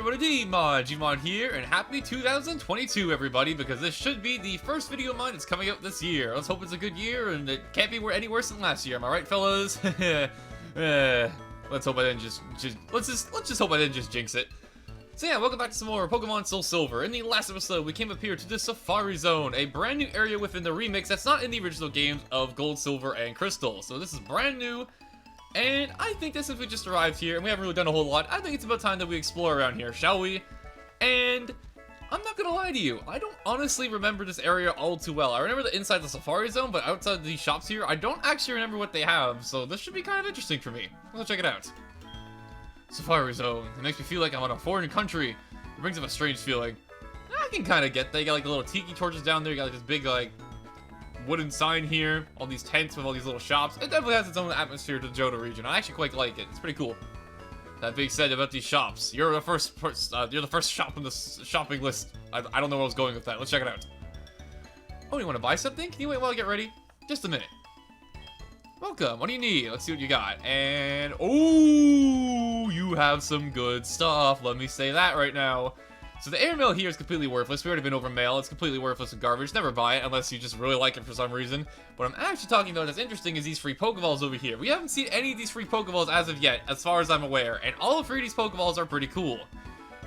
everybody, Gmod here, and happy 2022 everybody, because this should be the first video of mine that's coming out this year. Let's hope it's a good year, and it can't be any worse than last year, am I right, fellas? Let's hope I didn't let's just hope I didn't just jinx it. So yeah, welcome back to some more Pokemon Soulsilver. In the last episode, we came up here to the Safari Zone, a brand new area within the remix that's not in the original games of Gold, Silver, and Crystal. So this is brand new. And I think that since we just arrived here, and we haven't really done a whole lot, I think it's about time that we explore around here, shall we? And I'm not gonna lie to you, I don't honestly remember this area all too well. I remember the inside the Safari Zone, but outside these shops here, I don't actually remember what they have, so this should be kind of interesting for me. Let's check it out. Safari Zone. It makes me feel like I'm in a foreign country. It brings up a strange feeling. I can kind of get that. You got like the little tiki torches down there, you got like this big like wooden sign here, all these tents with all these little shops. It definitely has its own atmosphere to the Johto region. I actually quite like it. It's pretty cool. That being said about these shops, you're the first shop on the shopping list. I don't know where I was going with that. Let's check it out. Oh, you want to buy something? Can you wait while I get ready? Just a minute. Welcome. What do you need? Let's see what you got. And oh, you have some good stuff. Let me say that right now. So the airmail here is completely worthless. We already been over mail. It's completely worthless and garbage. Never buy it unless you just really like it for some reason. What I'm actually talking about that's interesting is these free Pokeballs over here. We haven't seen any of these free Pokeballs as of yet, as far as I'm aware. And all three of these Pokeballs are pretty cool.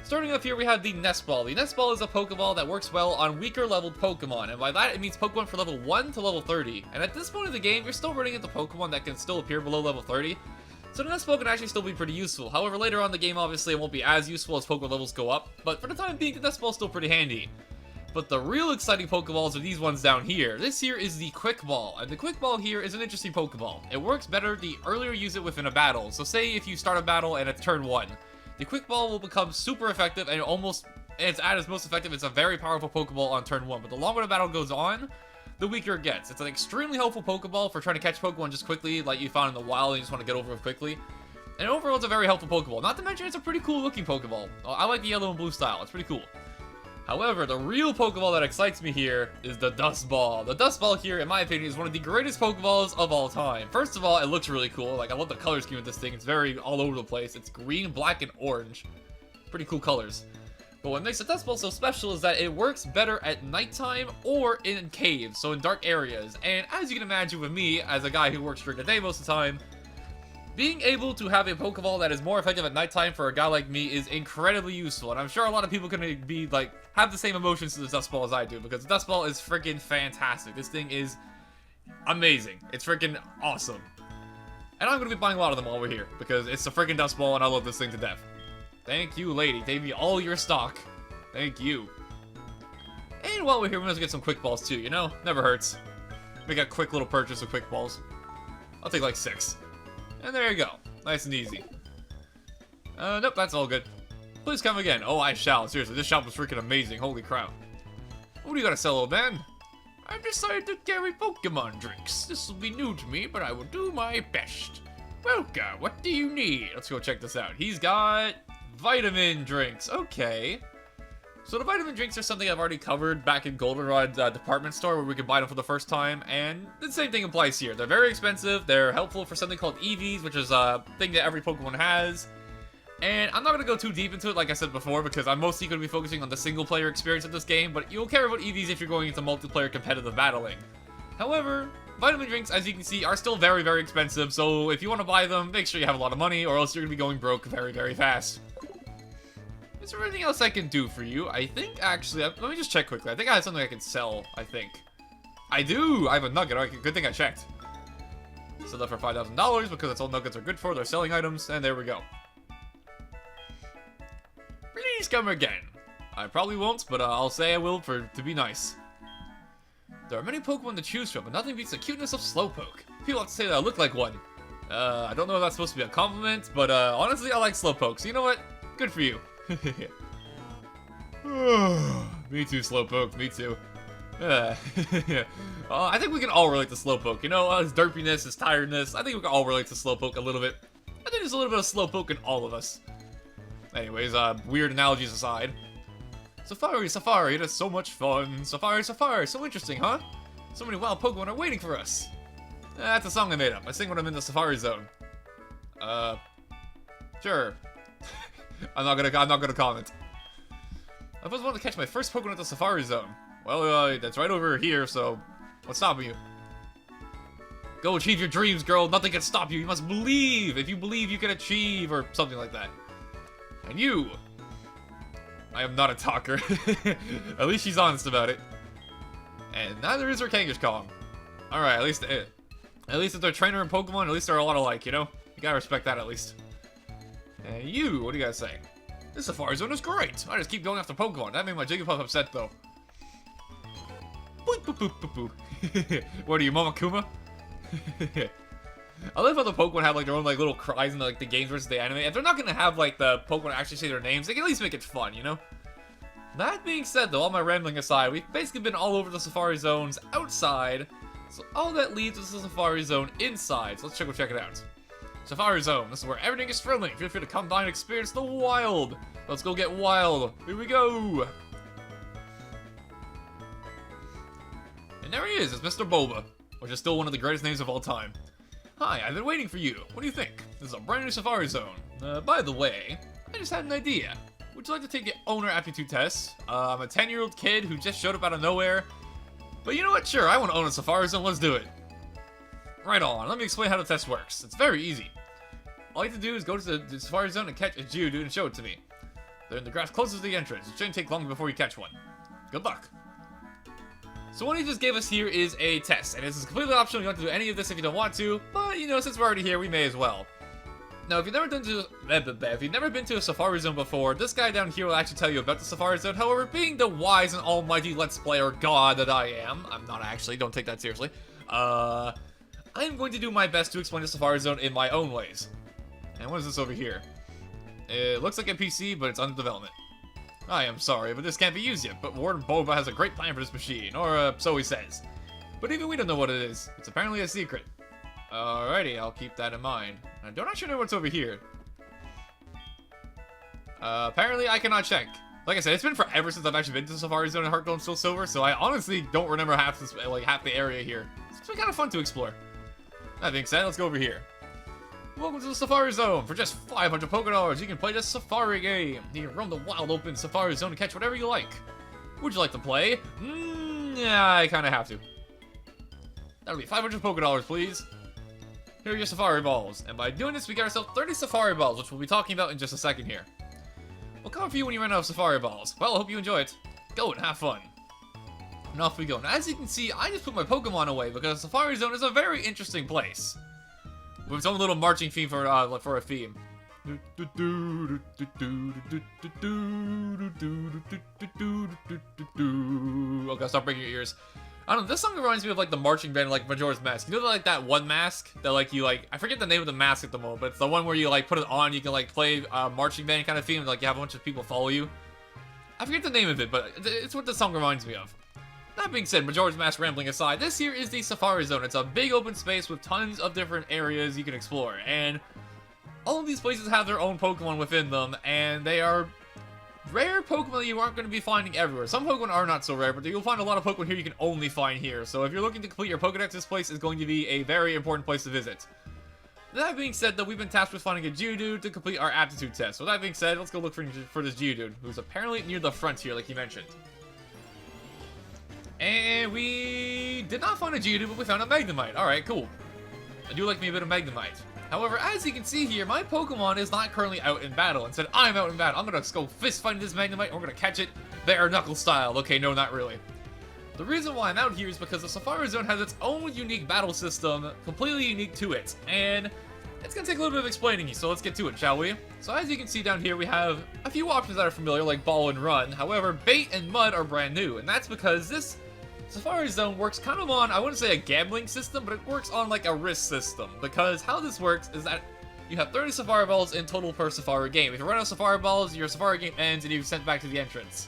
Starting off here, we have the Nest Ball. The Nest Ball is a Pokeball that works well on weaker leveled Pokemon. And by that, it means Pokemon from level 1 to level 30. And at this point in the game, you're still running into Pokemon that can still appear below level 30. So the Nest Ball can actually still be pretty useful. However, later on in the game, obviously, it won't be as useful as Pokemon levels go up. But for the time being, the Nest Ball is still pretty handy. But the real exciting Pokeballs are these ones down here. This here is the Quick Ball. And the Quick Ball here is an interesting Pokeball. It works better the earlier you use it within a battle. So say if you start a battle and it's turn 1. The Quick Ball will become super effective and it's at its most effective. It's a very powerful Pokeball on turn 1. But the longer the battle goes on, the weaker it gets. It's an extremely helpful Pokeball for trying to catch Pokemon just quickly, like you found in the wild and you just want to get over it quickly. And overall, it's a very helpful Pokeball. Not to mention, it's a pretty cool looking Pokeball. I like the yellow and blue style. It's pretty cool. However, the real Pokeball that excites me here is the Dust Ball. The Dust Ball here, in my opinion, is one of the greatest Pokeballs of all time. First of all, it looks really cool. Like, I love the color scheme of this thing. It's very all over the place. It's green, black, and orange. Pretty cool colors. But what makes the Dust Ball so special is that it works better at nighttime or in caves, so in dark areas. And as you can imagine with me, as a guy who works during the day most of the time, being able to have a Pokeball that is more effective at nighttime for a guy like me is incredibly useful, and I'm sure a lot of people can be like have the same emotions to the Dust Ball as I do, because the Dust Ball is freaking fantastic. This thing is amazing. It's freaking awesome. And I'm going to be buying a lot of them while we're here, because it's a freaking Dust Ball and I love this thing to death. Thank you, lady. Gave me all your stock. Thank you. And while we're here, we must get some Quick Balls too, you know? Never hurts. Make a quick little purchase of Quick Balls. I'll take like 6. And there you go. Nice and easy. Nope, that's all good. Please come again. Oh, I shall. Seriously, this shop was freaking amazing. Holy crap. What do you gotta sell, old man? I've decided to carry Pokemon drinks. This will be new to me, but I will do my best. Welcome. What do you need? Let's go check this out. He's got vitamin drinks. Okay. So the vitamin drinks are something I've already covered back in Goldenrod's department store where we could buy them for the first time, and the same thing applies here. They're very expensive, they're helpful for something called EVs, which is a thing that every Pokemon has, and I'm not going to go too deep into it like I said before because I'm mostly going to be focusing on the single player experience of this game, but you'll care about EVs if you're going into multiplayer competitive battling. However, vitamin drinks, as you can see, are still very, very expensive, so if you want to buy them, make sure you have a lot of money or else you're going to be going broke very, very fast. Is there anything else I can do for you? I think, actually, let me just check quickly. I think I have something I can sell, I think. I do! I have a nugget. Okay, good thing I checked. Sell that for $5,000 because that's all nuggets are good for. They're selling items, and there we go. Please come again. I probably won't, but I'll say I will to be nice. There are many Pokemon to choose from, but nothing beats the cuteness of Slowpoke. People have to say that I look like one. I don't know if that's supposed to be a compliment, but honestly, I like Slowpoke, so you know what? Good for you. Me too, Slowpoke. Me too. I think we can all relate to Slowpoke. You know, his derpiness, his tiredness. I think we can all relate to Slowpoke a little bit. I think there's a little bit of Slowpoke in all of us. Anyways, weird analogies aside. Safari, Safari, it is so much fun. Safari, Safari, so interesting, huh? So many wild Pokemon are waiting for us. That's a song I made up. I sing when I'm in the Safari Zone. Sure. I'm not gonna comment. I was wanting to catch my first Pokemon at the Safari Zone. Well, that's right over here, so what's stopping you? Go achieve your dreams, girl. Nothing can stop you. You must believe. If you believe, you can achieve, or something like that. And you. I am not a talker. At least she's honest about it. And neither is her Kangaskhan. Alright, at least if they're trainer and Pokemon, at least they're a lot alike, you know? You gotta respect that at least. And you, what do you guys say? This Safari Zone is great. I just keep going after Pokemon. That made my Jigglypuff upset, though. Boop, boop, boop, boop, boop. What are you, Momonokuma? I love how the Pokemon have like their own like little cries in the, like the games versus the anime. If they're not gonna have like the Pokemon actually say their names, they can at least make it fun, you know? That being said, though, all my rambling aside, we've basically been all over the Safari Zones outside. So all that leads us to the Safari Zone inside. So let's check it out. Safari Zone. This is where everything is thrilling. Feel free to come by and experience the wild. Let's go get wild. Here we go. And there he is. It's Mr. Boba, which is still one of the greatest names of all time. Hi, I've been waiting for you. What do you think? This is a brand new Safari Zone. By the way, I just had an idea. Would you like to take the owner aptitude test? I'm a 10-year-old kid who just showed up out of nowhere. But you know what? Sure, I want to own a Safari Zone. Let's do it. Right on. Let me explain how the test works. It's very easy. All you have to do is go to the Safari Zone and catch a Geodude and show it to me. They're in the grass closest to the entrance. It shouldn't take long before you catch one. Good luck. So what he just gave us here is a test, and this is completely optional. You don't have to do any of this if you don't want to, but you know, since we're already here, we may as well. Now, if you've never been to a Safari Zone before, this guy down here will actually tell you about the Safari Zone. However, being the wise and almighty Let's Player God that I am, I'm not actually, don't take that seriously, I am going to do my best to explain the Safari Zone in my own ways. And what is this over here? It looks like a PC, but it's under development. I am sorry, but this can't be used yet, but Warden Boba has a great plan for this machine, or so he says. But even we don't know what it is. It's apparently a secret. Alrighty, I'll keep that in mind. I don't actually know what's over here. Apparently I cannot check. Like I said, it's been forever since I've actually been to the Safari Zone in Heart Gold and Soulsilver, so I honestly don't remember half the area here. It's been kind of fun to explore. That being said, let's go over here. Welcome to the Safari Zone. For just 500 Pokédollars, you can play this Safari game. You can roam the wild open Safari Zone and catch whatever you like. Would you like to play? Yeah, I kind of have to. That'll be 500 Pokédollars, please. Here are your Safari Balls. And by doing this, we get ourselves 30 Safari Balls, which we'll be talking about in just a second here. We'll come for you when you run out of Safari Balls. Well, I hope you enjoy it. Go and have fun. And off we go. Now, as you can see, I just put my Pokemon away because the Safari Zone is a very interesting place. With its own little marching theme for a theme. Okay, stop breaking your ears. I don't know, this song reminds me of like the marching band, like Majora's Mask. You know, like that one mask that like you like, I forget the name of the mask at the moment, but it's the one where you like put it on, you can like play marching band kind of theme, like you have a bunch of people follow you. I forget the name of it, but it's what the song reminds me of. That being said, Majora's Mask rambling aside, this here is the Safari Zone. It's a big open space with tons of different areas you can explore, and all of these places have their own Pokemon within them, and they are rare Pokemon that you aren't going to be finding everywhere. Some Pokemon are not so rare, but you'll find a lot of Pokemon here you can only find here. So if you're looking to complete your Pokedex, this place is going to be a very important place to visit. That being said, though, we've been tasked with finding a Geodude to complete our aptitude test. So that being said, let's go look for this Geodude, who's apparently near the front here, like he mentioned. And we did not find a Geodude, but we found a Magnemite. Alright, cool. I do like me a bit of Magnemite. However, as you can see here, my Pokemon is not currently out in battle. Instead, I'm out in battle. I'm gonna go fist fighting this Magnemite, and we're gonna catch it bare knuckle style. Okay, no, not really. The reason why I'm out here is because the Safari Zone has its own unique battle system, completely unique to it. And it's gonna take a little bit of explaining, so let's get to it, shall we? So as you can see down here, we have a few options that are familiar, like Ball and Run. However, Bait and Mud are brand new, and that's because this Safari Zone works kind of on, I wouldn't say a gambling system, but it works on like a risk system. Because how this works is that you have 30 Safari Balls in total per Safari game. If you run out of Safari Balls, your Safari game ends and you're sent back to the entrance.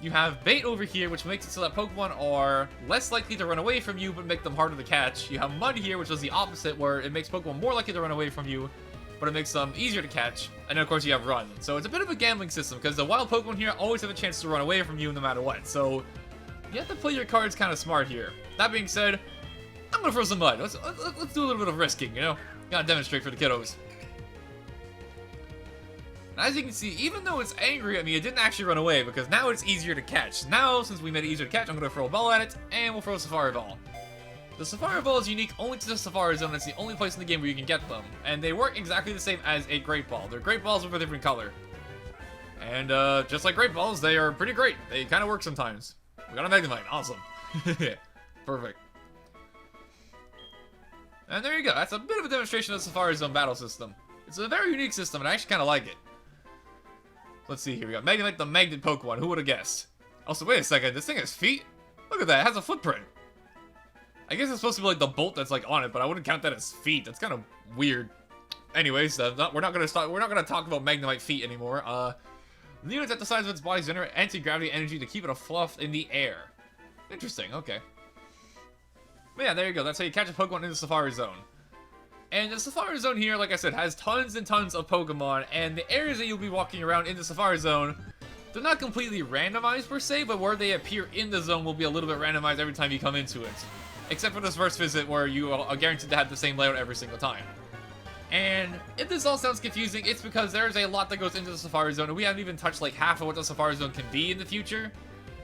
You have Bait over here, which makes it so that Pokemon are less likely to run away from you, but make them harder to catch. You have Mud here, which is the opposite, where it makes Pokemon more likely to run away from you, but it makes them easier to catch. And then, of course, you have Run. So it's a bit of a gambling system, because the wild Pokemon here always have a chance to run away from you no matter what. So you have to play your cards kind of smart here. That being said, I'm gonna throw some Mud. Let's do a little bit of risking, you know? Gotta demonstrate for the kiddos. And as you can see, even though it's angry at me, it didn't actually run away, because now it's easier to catch. Now, since we made it easier to catch, I'm going to throw a ball at it, and we'll throw a Safari Ball. The Safari Ball is unique only to the Safari Zone. It's the only place in the game where you can get them. And they work exactly the same as a Great Ball. They're Great Balls with a different color. And just like Great Balls, they are pretty great. They kind of work sometimes. We got a Magnemite. Awesome. Perfect. And there you go. That's a bit of a demonstration of the Safari Zone battle system. It's a very unique system, and I actually kind of like it. Let's see here. We got Magnemite, the Magnet Pokemon. Who would have guessed? Also, wait a second. This thing has feet? Look at that. It has a footprint. I guess it's supposed to be like the bolt that's like on it, but I wouldn't count that as feet. That's kind of weird. Anyways, we're not gonna talk about Magnemite feet anymore. The units at the size of its body generate anti-gravity energy to keep it afloat in the air. Interesting. Okay. But yeah, there you go. That's how you catch a Pokemon in the Safari Zone. And the Safari Zone here, like I said, has tons and tons of Pokemon, and the areas that you'll be walking around in the Safari Zone, they're not completely randomized per se, but where they appear in the zone will be a little bit randomized every time you come into it. Except for this first visit where you are guaranteed to have the same layout every single time. And if this all sounds confusing, it's because there's a lot that goes into the Safari Zone, and we haven't even touched like half of what the Safari Zone can be in the future.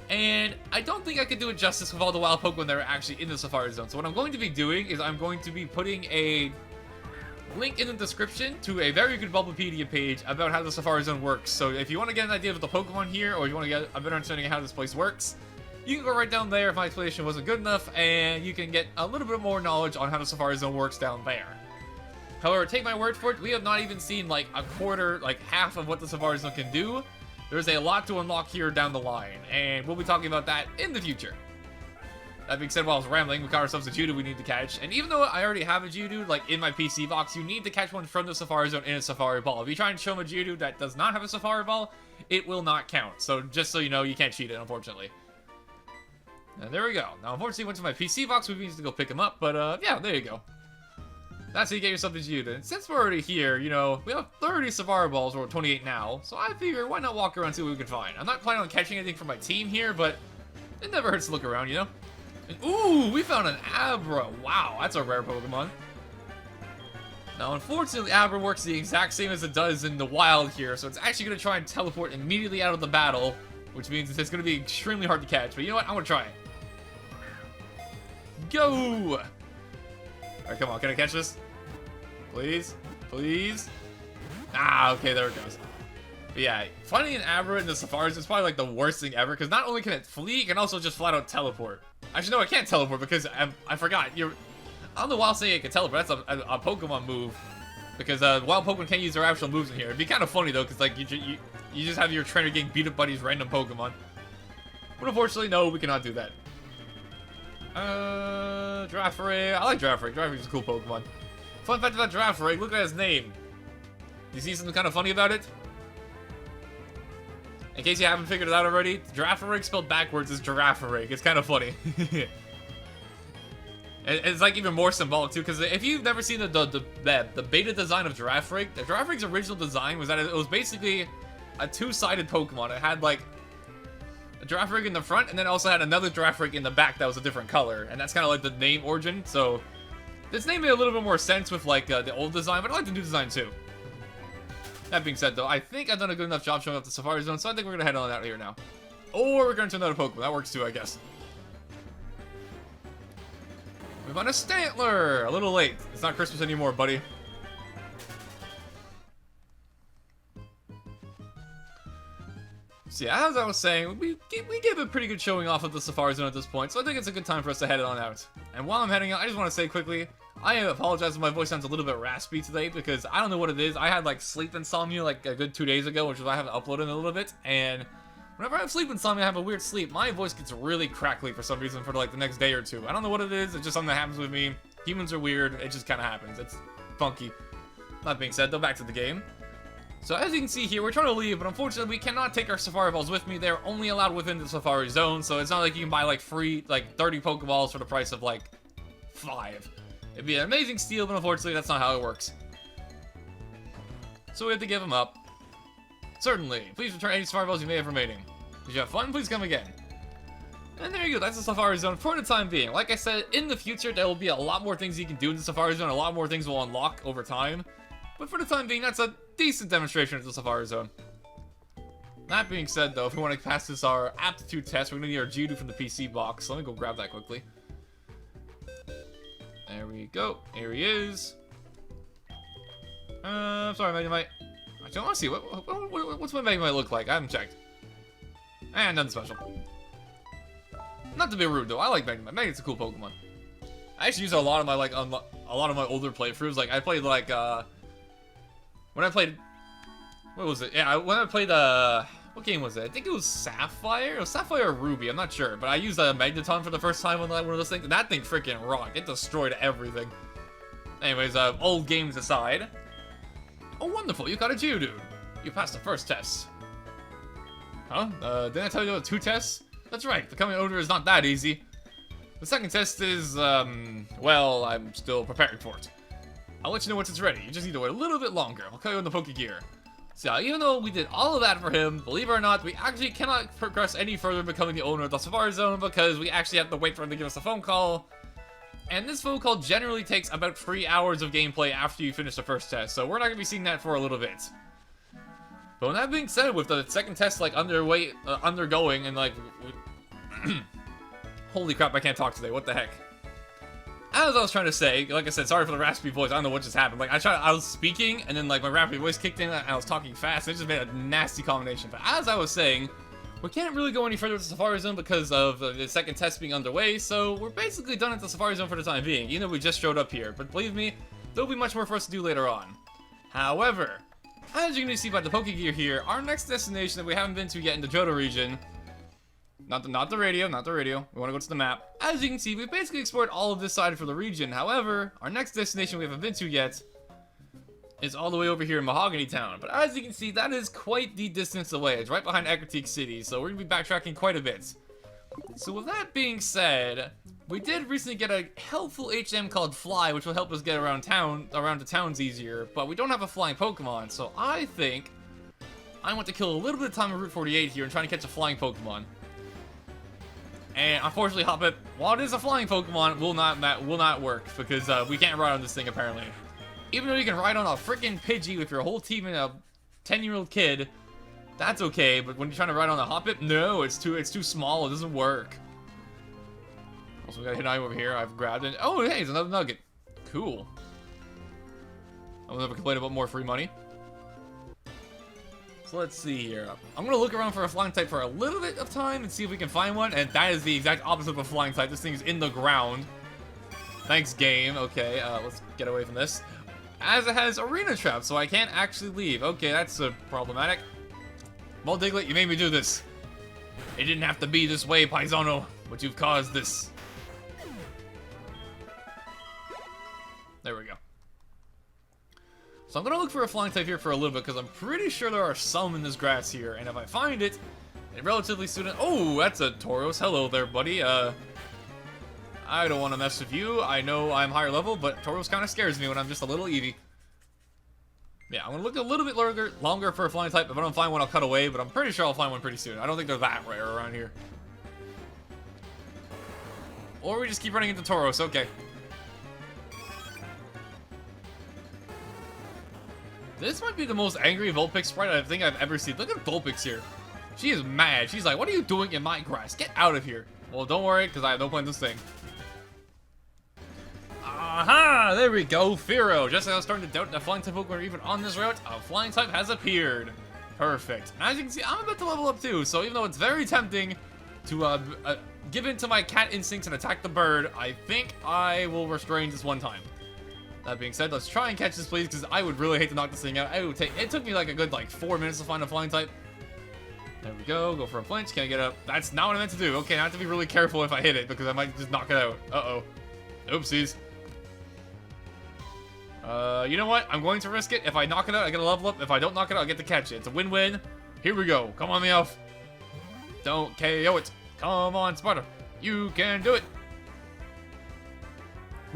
And I don't think I could do it justice with all the wild Pokemon that are actually in the Safari Zone. So what I'm going to be doing is I'm going to be putting a link in the description to a very good Bulbapedia page about how the Safari Zone works. So if you want to get an idea of the Pokemon here, or you want to get a better understanding of how this place works, you can go right down there if my explanation wasn't good enough, and you can get a little bit more knowledge on how the Safari Zone works down there. However, take my word for it, we have not even seen like a quarter, like half of what the Safari Zone can do. There's a lot to unlock here down the line, and we'll be talking about that in the future. That being said, while I was rambling, we got ourselves a Geodude we need to catch. And even though I already have a Geodude, like, in my PC box, you need to catch one from the Safari Zone in a Safari Ball. If you try and show him a Geodude that does not have a Safari Ball, it will not count. So, just so you know, you can't cheat it, unfortunately. And there we go. Now, unfortunately, went to my PC box, we need to go pick him up, but, yeah, there you go. That's how you get yourself a Geodude. And since we're already here, you know, we have 30 Safari Balls, or 28 now, so I figure, why not walk around and see what we can find? I'm not planning on catching anything for my team here, but it never hurts to look around, you know? And, ooh, we found an Abra. Wow, that's a rare Pokemon. Now, unfortunately, Abra works the exact same as it does in the wild here, so it's actually going to try and teleport immediately out of the battle, which means it's going to be extremely hard to catch. But you know what? I'm going to try it. Go! Alright, come on. Can I catch this? Please? Please? Ah, okay, there it goes. But yeah, finding an Abra in the Safaris is probably like the worst thing ever, because not only can it flee, it can also just flat out teleport. Actually, no, I can't teleport because I forgot. I don't know why I'm saying it can teleport. That's a Pokemon move. Because wild Pokemon can't use their actual moves in here. It'd be kind of funny though, because like you just have your trainer getting beat up by these random Pokemon. But unfortunately, no, we cannot do that. Girafarig. I like Girafarig. Girafarig's a cool Pokemon. Fun fact about Girafarig, look at his name. Do you see something kind of funny about it? In case you haven't figured it out already, Girafarig spelled backwards is Girafarig. It's kind of funny. It's like even more symbolic too, because if you've never seen the beta design of Girafarig, Girafarig's original design was that it was basically a two-sided Pokemon. It had like a Girafarig in the front, and then it also had another Girafarig in the back that was a different color, and that's kind of like the name origin. So this name made a little bit more sense with like the old design, but I like the new design too. That being said, though, I think I've done a good enough job showing off the Safari Zone, so I think we're going to head on out here now. Or we're going to another Pokemon. That works too, I guess. We found a Stantler! A little late. It's not Christmas anymore, buddy. So yeah, as I was saying, we gave a pretty good showing off of the Safari Zone at this point, so I think it's a good time for us to head on out. And while I'm heading out, I just want to say quickly, I apologize if my voice sounds a little bit raspy today, because I don't know what it is. I had like sleep insomnia like a good 2 days ago, which is why I haven't uploaded in a little bit, and whenever I have sleep insomnia, I have a weird sleep. My voice gets really crackly for some reason for like the next day or two. I don't know what it is, it's just something that happens with me. Humans are weird, it just kind of happens. It's funky. That being said, though, back to the game. So as you can see here, we're trying to leave, but unfortunately we cannot take our Safari Balls with me. They're only allowed within the Safari Zone, so it's not like you can buy like free, like 30 Pokeballs for the price of like 5. It'd be an amazing steal, but unfortunately that's not how it works. So we have to give them up. Certainly. Please return any Safari Balls you may have remaining. Did you have fun? Please come again. And there you go, that's the Safari Zone for the time being. Like I said, in the future there will be a lot more things you can do in the Safari Zone, a lot more things will unlock over time. But for the time being, that's a decent demonstration of the Safari Zone. That being said, though, if we want to pass this our aptitude test, we're going to need our Geodude from the PC box. So let me go grab that quickly. There we go. Here he is. Sorry, Magnemite. I don't want to see. What's my Magnemite look like? I haven't checked. And nothing special. Not to be rude, though. I like Magnemite. Magnemite's a cool Pokemon. I actually use a lot of my, like, a lot of my older playthroughs. Like, I played, like, when I played... What was it? Yeah, when I played, what game was it? I think it was Sapphire? It was Sapphire or Ruby, I'm not sure. But I used a Magneton for the first time on one of those things. And that thing freaking rocked. It destroyed everything. Anyways, old games aside. Oh, wonderful. You got a Geodude. You passed the first test. Huh? Didn't I tell you there were 2 tests? That's right. Becoming owner is not that easy. The second test is, well, I'm still preparing for it. I'll let you know once it's ready. You just need to wait a little bit longer. I'll call you in the Pokegear. So, even though we did all of that for him, believe it or not, we actually cannot progress any further in becoming the owner of the Safari Zone because we actually have to wait for him to give us a phone call. And this phone call generally takes about 3 hours of gameplay after you finish the first test, so we're not going to be seeing that for a little bit. But with that being said, with the second test, like, undergoing, and, like... Holy crap, I can't talk today, what the heck. As I was trying to say, like I said, sorry for the raspy voice, I don't know what just happened. Like, I was speaking, and then, like, my raspy voice kicked in, and I was talking fast, and it just made a nasty combination. But as I was saying, we can't really go any further with the Safari Zone because of the second test being underway, so we're basically done at the Safari Zone for the time being, even though we just showed up here. But believe me, there'll be much more for us to do later on. However, as you can see by the Pokegear here, our next destination that we haven't been to yet in the Johto region, not the radio, we want to go to the map. As you can see, we've basically explored all of this side for the region. However, our next destination we haven't been to yet is all the way over here in Mahogany Town. But as you can see, that is quite the distance away. It's right behind Ecruteak City, so we're going to be backtracking quite a bit. So with that being said, we did recently get a helpful HM called Fly, which will help us get around the towns easier, but we don't have a flying Pokemon, so I think I want to kill a little bit of time on Route 48 here and try to catch a flying Pokemon. And unfortunately, Hoppip, while it is a flying Pokemon, will not work because we can't ride on this thing apparently. Even though you can ride on a freaking Pidgey with your whole team and a 10-year-old kid, that's okay. But when you're trying to ride on a Hoppip, no, it's too small. It doesn't work. Also, we got a Hidai over here. I've grabbed it. Oh, hey, it's another nugget. Cool. I will never complain about more free money. So let's see here. I'm going to look around for a flying type for a little bit of time and see if we can find one. And that is the exact opposite of a flying type. This thing is in the ground. Thanks, game. Okay, let's get away from this. As it has arena traps, so I can't actually leave. Okay, that's problematic. Well, Diglett, you made me do this. It didn't have to be this way, Paisano, but you've caused this. There we go. So I'm going to look for a flying type here for a little bit, because I'm pretty sure there are some in this grass here. And if I find it, relatively soon... Oh, that's a Tauros. Hello there, buddy. I don't want to mess with you. I know I'm higher level, but Tauros kind of scares me when I'm just a little Eevee. Yeah, I'm going to look a little bit longer for a flying type. If I don't find one, I'll cut away, but I'm pretty sure I'll find one pretty soon. I don't think they're that rare around here. Or we just keep running into Tauros. Okay. This might be the most angry Vulpix sprite I think I've ever seen. Look at Vulpix here. She is mad. She's like, what are you doing in my grass? Get out of here. Well, don't worry, because I have no plan this thing. Aha! There we go, Fearow. Just as I was starting to doubt that flying type Pokemon were even on this route, a flying type has appeared. Perfect. And as you can see, I'm about to level up too, so even though it's very tempting to give in to my cat instincts and attack the bird, I think I will restrain just one time. That being said, let's try and catch this, please, because I would really hate to knock this thing out. It took me like a good 4 minutes to find a flying type. There we go. Go for a flinch. Can't get up. That's not what I meant to do. Okay, I have to be really careful if I hit it, because I might just knock it out. Uh-oh. Oopsies. You know what? I'm going to risk it. If I knock it out, I get a level up. If I don't knock it out, I get to catch it. It's a win-win. Here we go. Come on, Meowth. Don't KO it. Come on, Sparta. You can do it.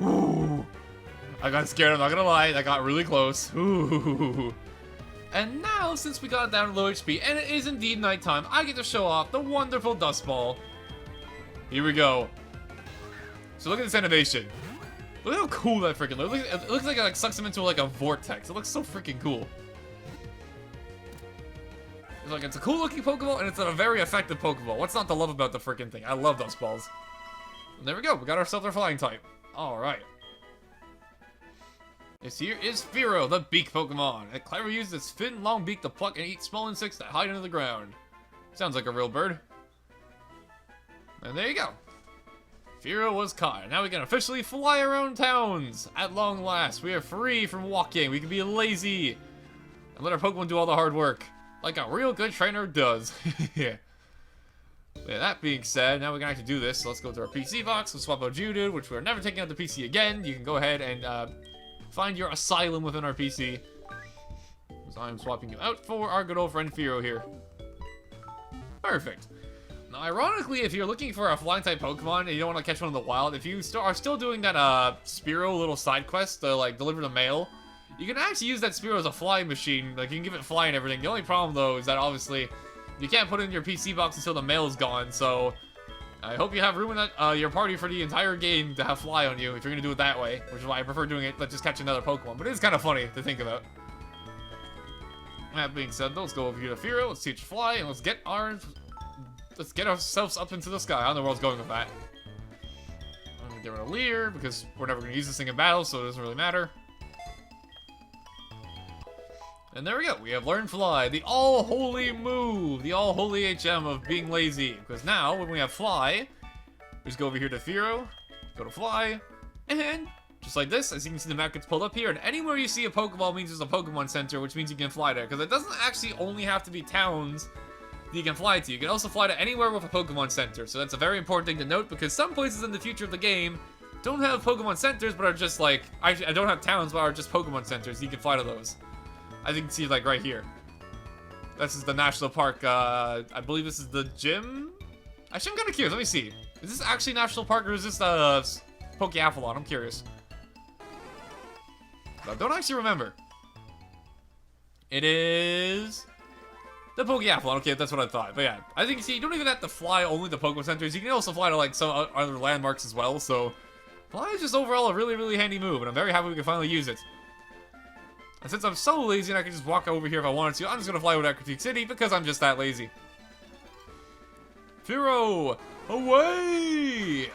Ooh. I got scared, I'm not gonna lie. That got really close. Ooh. And now, since we got it down to low HP, and it is indeed nighttime, I get to show off the wonderful Dust Ball. Here we go. So look at this animation. Look how cool that freaking looks. It looks like it sucks him into a vortex. It looks so freaking cool. It's like, it's a cool looking Pokeball, and it's a very effective Pokeball. What's not to love about the freaking thing? I love those balls. And there we go, we got ourselves our flying type. Alright. This here is Fearow, the beak Pokemon. It cleverly uses its fin long beak to pluck and eat small insects that hide under the ground. Sounds like a real bird. And there you go. Fearow was caught. Now we can officially fly around towns. At long last, we are free from walking. We can be lazy. And let our Pokemon do all the hard work. Like a real good trainer does. Yeah. That being said, now we can actually do this. So let's go to our PC box. We'll swap out Geodude, which we're never taking out the PC again. You can go ahead and find your asylum within our PC. So I'm swapping you out for our good old friend Fearow here. Perfect. Now, ironically, if you're looking for a flying type Pokemon and you don't want to catch one in the wild, if you are still doing that Spearow little side quest to like deliver the mail, you can actually use that Spearow as a flying machine. Like you can give it fly and everything. The only problem though is that obviously you can't put it in your PC box until the mail is gone. So I hope you have room in that your party for the entire game to have fly on you if you're gonna do it that way, which is why I prefer doing it. Let's just catch another Pokemon, but it's kind of funny to think about. That being said, though, let's go over here to Fearow. Let's teach fly and let's get ourselves up into the sky. I don't know where I was going with that. I'm gonna get rid of Leer because we're never gonna use this thing in battle, so it doesn't really matter. And there we go. We have learned fly, the all-holy move, the all-holy HM of being lazy. Because now, when we have fly, we just go over here to Fearow, go to fly, and just like this, as you can see, the map gets pulled up here. And anywhere you see a Pokeball means there's a Pokemon Center, which means you can fly there. Because it doesn't actually only have to be towns that you can fly to. You can also fly to anywhere with a Pokemon Center. So that's a very important thing to note, because some places in the future of the game don't have Pokemon Centers, but are just like, actually, I don't have towns, but are just Pokemon Centers. You can fly to those. As you can see, like, right here. This is the National Park, I believe this is the gym? Actually, I'm kind of curious. Let me see. Is this actually National Park, or is this, Pokeathlon? I'm curious. I don't actually remember. It is the Pokeathlon. Okay, that's what I thought. But yeah, I think, see, you don't even have to fly only to Pokemon Centers. You can also fly to, like, some other landmarks as well. So, fly is just overall a really, really handy move, and I'm very happy we can finally use it. And since I'm so lazy and I can just walk over here if I wanted to, I'm just gonna fly over to Critique City because I'm just that lazy. Fearow, away!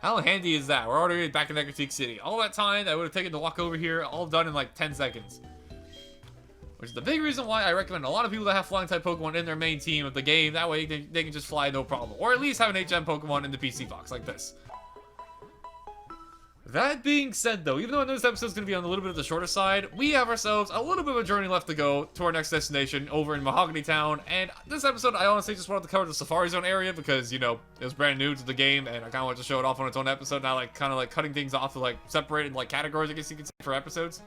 How handy is that? We're already back in Critique City. All that time that would have taken to walk over here, all done in like 10 seconds. Which is the big reason why I recommend a lot of people that have flying type Pokemon in their main team of the game. That way they can just fly no problem. Or at least have an HM Pokemon in the PC box like this. That being said, though, even though I know this episode is going to be on a little bit of the shorter side, we have ourselves a little bit of a journey left to go to our next destination over in Mahogany Town. And this episode, I honestly just wanted to cover the Safari Zone area because, you know, it was brand new to the game, and I kind of wanted to show it off on its own episode. Now, like, kind of like cutting things off to like separate in like categories, I guess you could say, for episodes,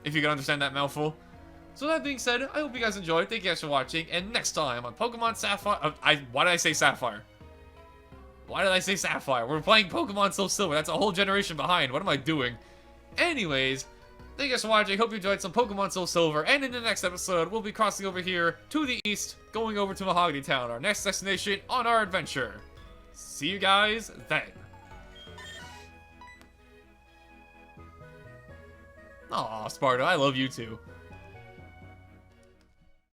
if you can understand that mouthful. So that being said, I hope you guys enjoyed. Thank you guys for watching, and next time on Pokemon Sapphire, why did I say Sapphire? Why did I say Sapphire? We're playing Pokemon Soulsilver. That's a whole generation behind. What am I doing? Anyways, thank you guys for watching. Hope you enjoyed some Pokemon Soulsilver. And in the next episode, we'll be crossing over here to the east, going over to Mahogany Town, our next destination on our adventure. See you guys then. Aw, Sparta, I love you too.